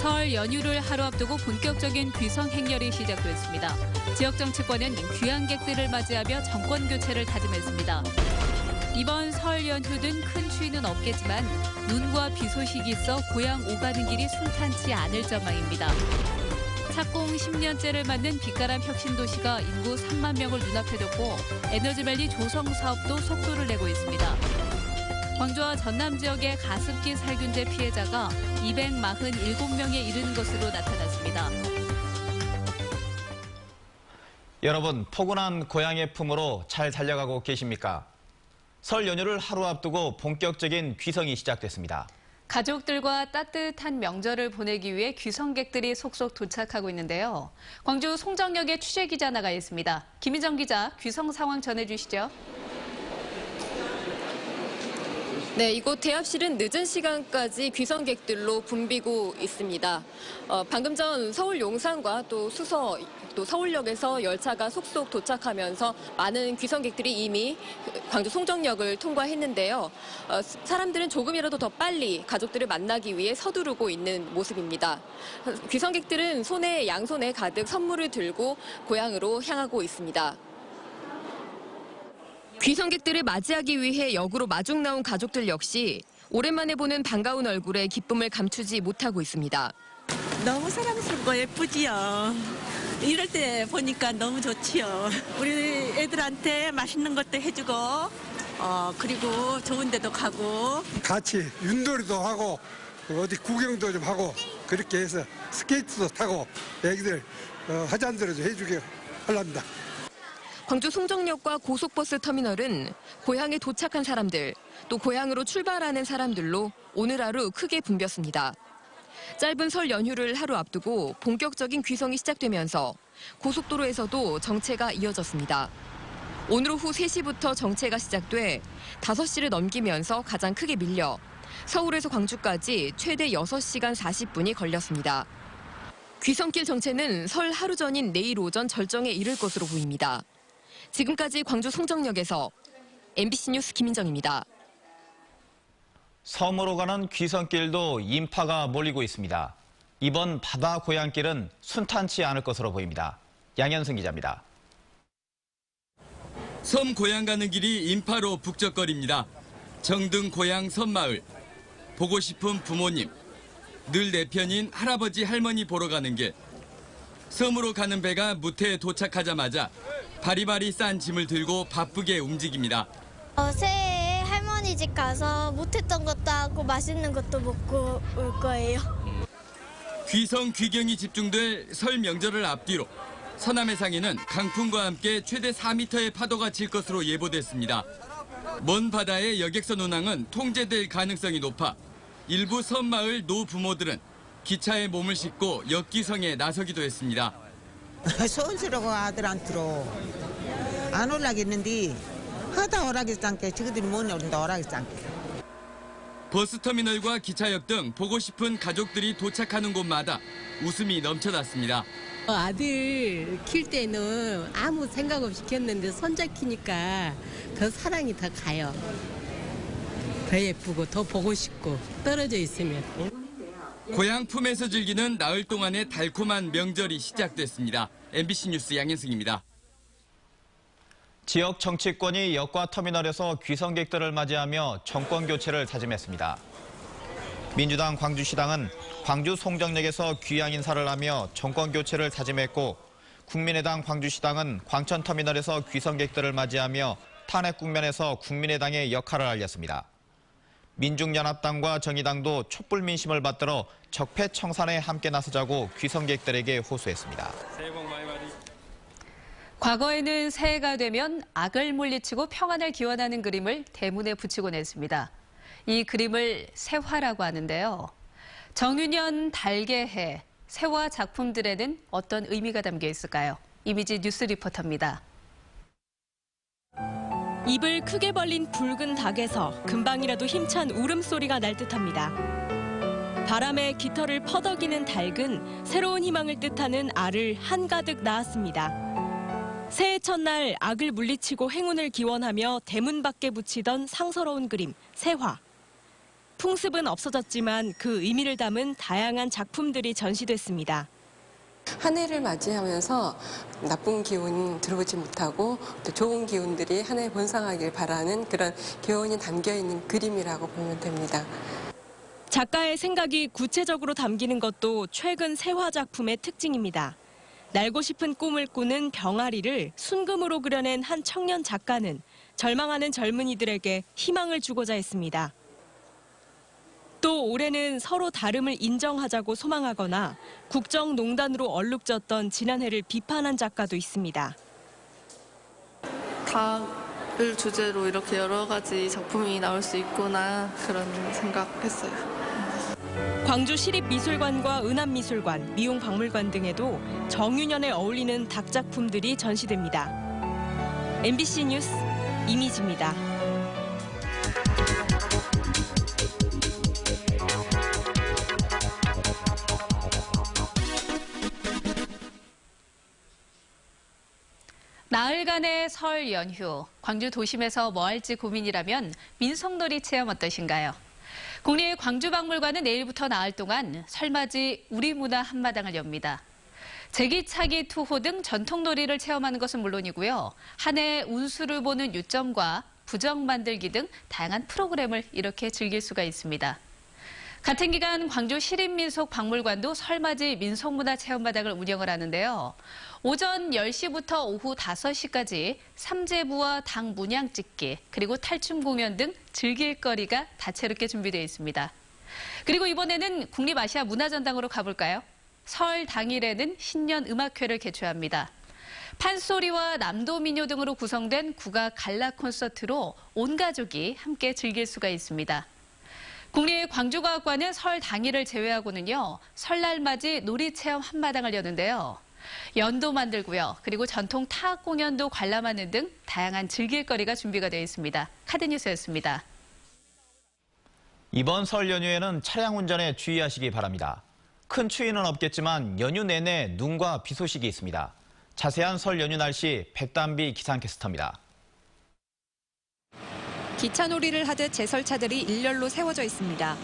설 연휴를 하루 앞두고 본격적인 귀성 행렬이 시작됐습니다. 지역 정치권은 귀향객들을 맞이하며 정권 교체를 다짐했습니다. 이번 설 연휴든 큰 추위는 없겠지만 눈과 비 소식이 있어 고향 오가는 길이 순탄치 않을 전망입니다. 착공 10년째를 맞는 빛가람 혁신도시가 인구 3만 명을 눈앞에 두고 에너지밸리 조성 사업도 속도를 내고 있습니다. 광주와 전남 지역의 가습기 살균제 피해자가 247명에 이르는 것으로 나타났습니다. 여러분, 포근한 고향의 품으로 잘 달려가고 계십니까? 설 연휴를 하루 앞두고 본격적인 귀성이 시작됐습니다. 가족들과 따뜻한 명절을 보내기 위해 귀성객들이 속속 도착하고 있는데요. 광주 송정역에 취재기자 나가 있습니다. 김희정 기자, 귀성 상황 전해주시죠. 네, 이곳 대합실은 늦은 시간까지 귀성객들로 붐비고 있습니다. 방금 전 서울 용산과 또 수서, 또 서울역에서 열차가 속속 도착하면서 많은 귀성객들이 이미 광주 송정역을 통과했는데요. 사람들은 조금이라도 더 빨리 가족들을 만나기 위해 서두르고 있는 모습입니다. 귀성객들은 양손에 가득 선물을 들고 고향으로 향하고 있습니다. 귀성객들을 맞이하기 위해 역으로 마중 나온 가족들 역시 오랜만에 보는 반가운 얼굴에 기쁨을 감추지 못하고 있습니다. 너무 사랑스럽고 예쁘지요. 이럴 때 보니까 너무 좋지요. 우리 애들한테 맛있는 것도 해주고 그리고 좋은 데도 가고 같이 윷놀이도 하고 어디 구경도 좀 하고 그렇게 해서 스케이트도 타고 애기들 화잔들을 좀 해주게 하랍니다. 광주 송정역과 고속버스 터미널은 고향에 도착한 사람들, 또 고향으로 출발하는 사람들로 오늘 하루 크게 붐볐습니다. 짧은 설 연휴를 하루 앞두고 본격적인 귀성이 시작되면서 고속도로에서도 정체가 이어졌습니다. 오늘 오후 3시부터 정체가 시작돼 5시를 넘기면서 가장 크게 밀려 서울에서 광주까지 최대 6시간 40분이 걸렸습니다. 귀성길 정체는 설 하루 전인 내일 오전 절정에 이를 것으로 보입니다. 지금까지 광주 송정역에서 MBC 뉴스 김민정입니다. 섬으로 가는 귀성길도 인파가 몰리고 있습니다. 이번 바다 고향길은 순탄치 않을 것으로 보입니다. 양현승 기자입니다. 섬 고향 가는 길이 인파로 북적거립니다. 정등 고향 섬마을. 보고 싶은 부모님. 늘 내 편인 할아버지 할머니 보러 가는 길. 섬으로 가는 배가 무태에 도착하자마자 바리바리 싼 짐을 들고 바쁘게 움직입니다. 새해에 할머니 집 가서 못했던 것도 하고 맛있는 것도 먹고 올 거예요. 귀성 귀경이 집중될 설 명절을 앞뒤로 서남해상에는 강풍과 함께 최대 4m의 파도가 칠 것으로 예보됐습니다. 먼 바다의 여객선 운항은 통제될 가능성이 높아 일부 섬마을 노부모들은 기차에 몸을 싣고 역귀성에 나서기도 했습니다. 서울스러워 아들한테로 안 올라겠는데 하다 오라겠지 않게 저희들이 못 오른다 오라겠지 않게. 버스터미널과 기차역 등 보고 싶은 가족들이 도착하는 곳마다 웃음이 넘쳐났습니다. 아들 킬 때는 아무 생각 없이 키웠는데 손자 키니까 더 사랑이 더 가요. 더 예쁘고 더 보고 싶고 떨어져 있으면. 고향 품에서 즐기는 나흘 동안의 달콤한 명절이 시작됐습니다. MBC 뉴스 양현승입니다. 지역 정치권이 역과 터미널에서 귀성객들을 맞이하며 정권 교체를 다짐했습니다. 민주당 광주시당은 광주 송정역에서 귀향 인사를 하며 정권 교체를 다짐했고, 국민의당 광주시당은 광천터미널에서 귀성객들을 맞이하며 탄핵 국면에서 국민의당의 역할을 알렸습니다. 민중연합당과 정의당도 촛불 민심을 받들어 적폐청산에 함께 나서자고 귀성객들에게 호소했습니다. 새해 복 많이 받으세요. 과거에는 새해가 되면 악을 물리치고 평안을 기원하는 그림을 대문에 붙이곤 했습니다. 이 그림을 세화라고 하는데요. 정유년 달개해, 세화 작품들에는 어떤 의미가 담겨 있을까요? 이미지 뉴스 리포터입니다. 입을 크게 벌린 붉은 닭에서 금방이라도 힘찬 울음소리가 날 듯합니다. 바람에 깃털을 퍼덕이는 닭은 새로운 희망을 뜻하는 알을 한가득 낳았습니다. 새해 첫날 악을 물리치고 행운을 기원하며 대문 밖에 붙이던 상서로운 그림, 세화. 풍습은 없어졌지만 그 의미를 담은 다양한 작품들이 전시됐습니다. 한 해를 맞이하면서 나쁜 기운 들어오지 못하고 또 좋은 기운들이 한 해 번성하길 바라는 그런 교훈이 담겨 있는 그림이라고 보면 됩니다. 작가의 생각이 구체적으로 담기는 것도 최근 세화 작품의 특징입니다. 날고 싶은 꿈을 꾸는 병아리를 순금으로 그려낸 한 청년 작가는 절망하는 젊은이들에게 희망을 주고자 했습니다. 또 올해는 서로 다름을 인정하자고 소망하거나 국정농단으로 얼룩졌던 지난해를 비판한 작가도 있습니다. 닭을 주제로 이렇게 여러 가지 작품이 나올 수 있구나 그런 생각했어요. 광주 시립미술관과 은암미술관, 미용박물관 등에도 정유년에 어울리는 닭 작품들이 전시됩니다. MBC 뉴스 이미지입니다. 나흘간의 설 연휴, 광주 도심에서 뭐 할지 고민이라면 민속놀이 체험 어떠신가요? 국립 광주박물관은 내일부터 나흘 동안 설맞이 우리문화 한마당을 엽니다. 제기차기 투호 등 전통놀이를 체험하는 것은 물론이고요. 한 해 운수를 보는 유점과 부정 만들기 등 다양한 프로그램을 이렇게 즐길 수가 있습니다. 같은 기간 광주 시립민속박물관도 설맞이 민속문화 체험마당을 운영을 하는데요. 오전 10시부터 오후 5시까지 삼재부와 당 문양 찍기, 그리고 탈춤 공연 등 즐길 거리가 다채롭게 준비되어 있습니다. 그리고 이번에는 국립아시아문화전당으로 가볼까요? 설 당일에는 신년 음악회를 개최합니다. 판소리와 남도민요 등으로 구성된 국악 갈라 콘서트로 온 가족이 함께 즐길 수가 있습니다. 국립광주과학관은 설 당일을 제외하고는요, 설날 맞이 놀이체험 한마당을 여는데요. 연도 만들고요, 그리고 전통 타악 공연도 관람하는 등 다양한 즐길거리가 준비가 되어 있습니다. 카드뉴스였습니다. 이번 설 연휴에는 차량 운전에 주의하시기 바랍니다. 큰 추위는 없겠지만 연휴 내내 눈과 비 소식이 있습니다. 자세한 설 연휴 날씨 백담비 기상캐스터입니다. 기차놀이를 하듯 제설차들이 일렬로 세워져 있습니다.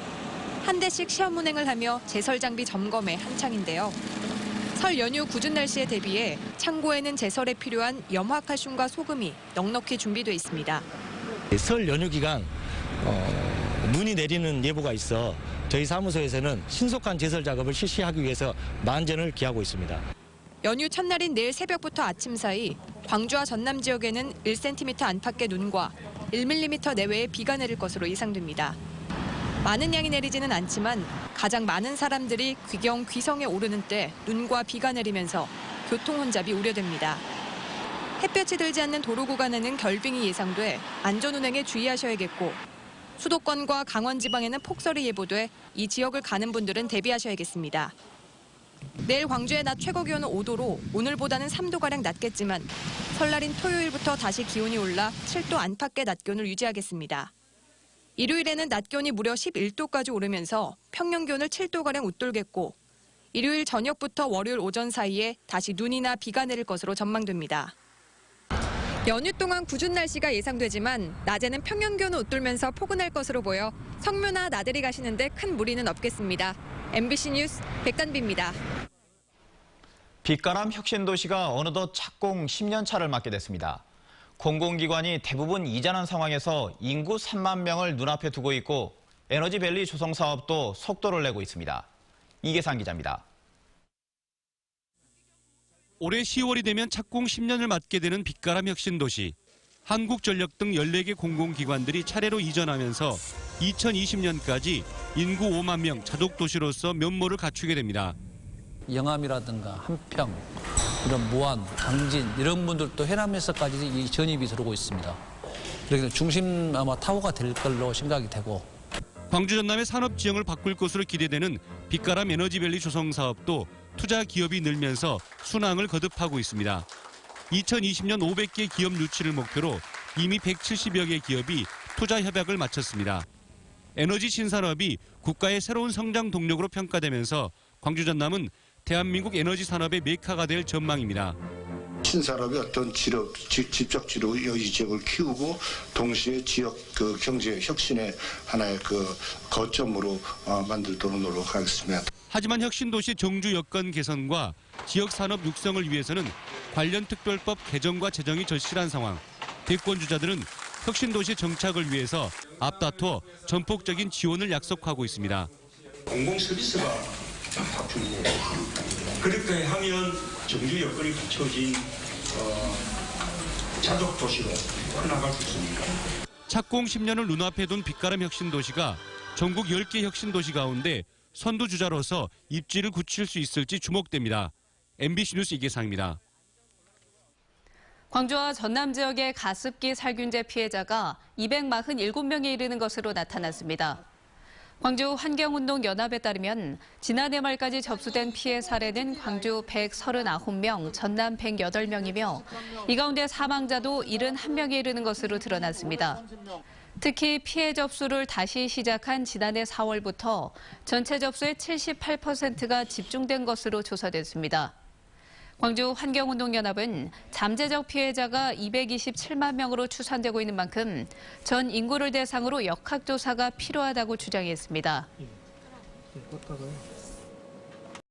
한 대씩 시험 운행을 하며 제설 장비 점검에 한창인데요. 설 연휴 궂은 날씨에 대비해 창고에는 제설에 필요한 염화칼슘과 소금이 넉넉히 준비돼 있습니다. 설 연휴 기간 눈이 내리는 예보가 있어 저희 사무소에서는 신속한 제설 작업을 실시하기 위해서 만전을 기하고 있습니다. 연휴 첫날인 내일 새벽부터 아침 사이 광주와 전남 지역에는 1cm 안팎의 눈과 1mm 내외의 비가 내릴 것으로 예상됩니다. 많은 양이 내리지는 않지만 가장 많은 사람들이 귀경 귀성에 오르는 때 눈과 비가 내리면서 교통 혼잡이 우려됩니다. 햇볕이 들지 않는 도로 구간에는 결빙이 예상돼 안전 운행에 주의하셔야겠고, 수도권과 강원 지방에는 폭설이 예보돼 이 지역을 가는 분들은 대비하셔야겠습니다. 내일 광주의 낮 최고 기온은 5도로 오늘보다는 3도가량 낮겠지만 설날인 토요일부터 다시 기온이 올라 7도 안팎의 낮 기온을 유지하겠습니다. 일요일에는 낮 기온이 무려 11도까지 오르면서 평년 기온을 7도가량 웃돌겠고, 일요일 저녁부터 월요일 오전 사이에 다시 눈이나 비가 내릴 것으로 전망됩니다. 연휴 동안 궂은 날씨가 예상되지만 낮에는 평년 기온을 웃돌면서 포근할 것으로 보여 성묘나 나들이 가시는데 큰 무리는 없겠습니다. MBC 뉴스 백단비입니다. 빛가람 혁신도시가 어느덧 착공 10년 차를 맞게 됐습니다. 공공기관이 대부분 이전한 상황에서 인구 3만 명을 눈앞에 두고 있고 에너지밸리 조성 사업도 속도를 내고 있습니다. 이계상 기자입니다. 올해 10월이 되면 착공 10년을 맞게 되는 빛가람 혁신도시. 한국전력 등 14개 공공기관들이 차례로 이전하면서 2020년까지 인구 5만 명 자독도시로서 면모를 갖추게 됩니다. 영암이라든가 한평, 이런 무안, 당진 이런 분들도 해남에서까지 이 전입이 들어오고 있습니다. 그래서 중심 아마 타워가 될 걸로 생각이 되고. 광주 전남의 산업 지형을 바꿀 것으로 기대되는 빛가람 에너지밸리 조성 사업도 투자 기업이 늘면서 순항을 거듭하고 있습니다. 2020년 500개 기업 유치를 목표로 이미 170여 개 기업이 투자 협약을 마쳤습니다. 에너지 신산업이 국가의 새로운 성장 동력으로 평가되면서 광주 전남은 대한민국 에너지 산업의 메카가 될 전망입니다. 신산업의 어떤 직접 지역을 키우고 동시에 지역 그 경제 혁신의 하나의 그 거점으로 만들도록 노력하겠습니다. 하지만 혁신도시 정주 여건 개선과 지역산업 육성을 위해서는 관련 특별법 개정과 제정이 절실한 상황. 대권 주자들은 혁신도시 정착을 위해서 앞다퉈 전폭적인 지원을 약속하고 있습니다. 공공서비스가 바쁘고 그렇게 하면 정주 여건이 갖춰진 자족 도시로 커나갈 수 있습니다. 착공 10년을 눈앞에 둔 빛가람 혁신도시가 전국 10개 혁신도시 가운데 선두주자로서 입지를 굳힐 수 있을지 주목됩니다. MBC 뉴스 이계상입니다. 광주와 전남 지역의 가습기 살균제 피해자가 247명에 이르는 것으로 나타났습니다. 광주 환경운동연합에 따르면 지난해 말까지 접수된 피해 사례는 광주 139명, 전남 108명이며 이 가운데 사망자도 71명에 이르는 것으로 드러났습니다. 특히 피해 접수를 다시 시작한 지난해 4월부터 전체 접수의 78%가 집중된 것으로 조사됐습니다. 광주 환경운동연합은 잠재적 피해자가 227만 명으로 추산되고 있는 만큼 전 인구를 대상으로 역학조사가 필요하다고 주장했습니다.